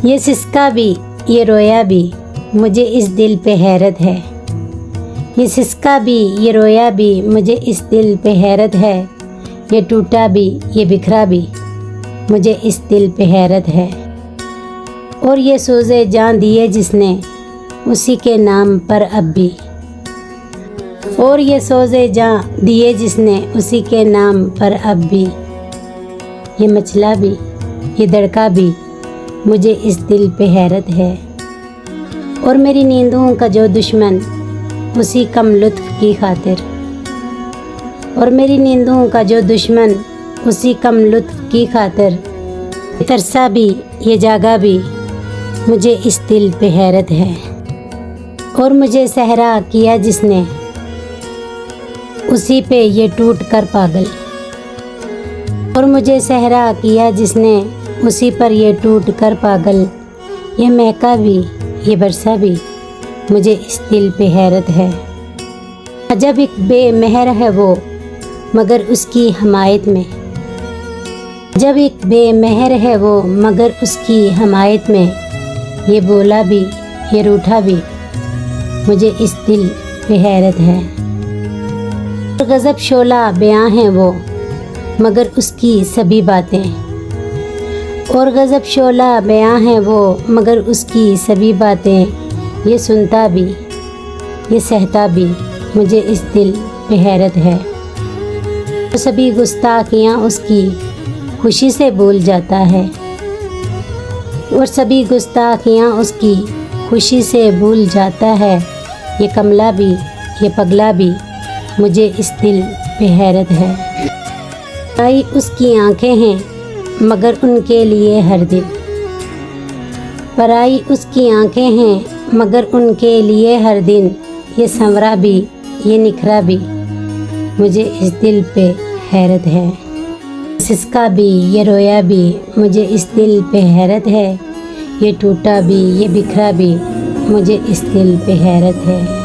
ये सिसका भी ये रोया भी मुझे इस दिल पे हैरत है। ये सिसका भी ये रोया भी मुझे इस दिल पे हैरत है। ये टूटा भी ये बिखरा भी मुझे इस दिल पे हैरत है। और ये सोज़े जान दिए जिसने उसी के नाम पर अब भी। और ये सोज़े जान दिए जिसने उसी के नाम पर अब भी। ये मचला भी ये दड़का भी मुझे इस दिल पे हैरत है। और मेरी नींदों का जो दुश्मन उसी कम लुत्फ़ की खातिर। और मेरी नींदों का जो दुश्मन उसी कम लुत्फ़ की खातिर। ये तरसा भी ये जागा भी मुझे इस दिल पे हैरत है। और मुझे सहरा किया जिसने उसी पे ये टूट कर पागल। और मुझे सहरा किया जिसने उसी पर ये टूट कर पागल। ये महका भी ये बरसा भी मुझे इस दिल पे हैरत है। अजब एक बेमहर है वो मगर उसकी हमायत में। जब एक बेमहर है वो मगर उसकी हमायत में। ये बोला भी ये रूठा भी मुझे इस दिल पे हैरत है। और गज़ब शोला बयां है वो मगर उसकी सभी बातें। और गज़ब शोला बयां है वो मगर उसकी सभी बातें। ये सुनता भी ये सहता भी मुझे इस दिल पे हैरत है। और सभी गुस्ताखियाँ उसकी खुशी से भूल जाता है। और सभी गुस्ताखियाँ उसकी खुशी से भूल जाता है। ये कमला भी ये पगला भी मुझे इस दिल पे हैरत है। पराई उसकी आँखें हैं मगर उनके लिए हर दिन। पराई उसकी आँखें हैं मगर उनके लिए हर दिन। ये संवरा भी ये निखरा भी मुझे इस दिल पे हैरत है। सिसका भी ये रोया भी मुझे इस दिल पे हैरत है। ये टूटा भी ये बिखरा भी मुझे इस दिल पे हैरत है।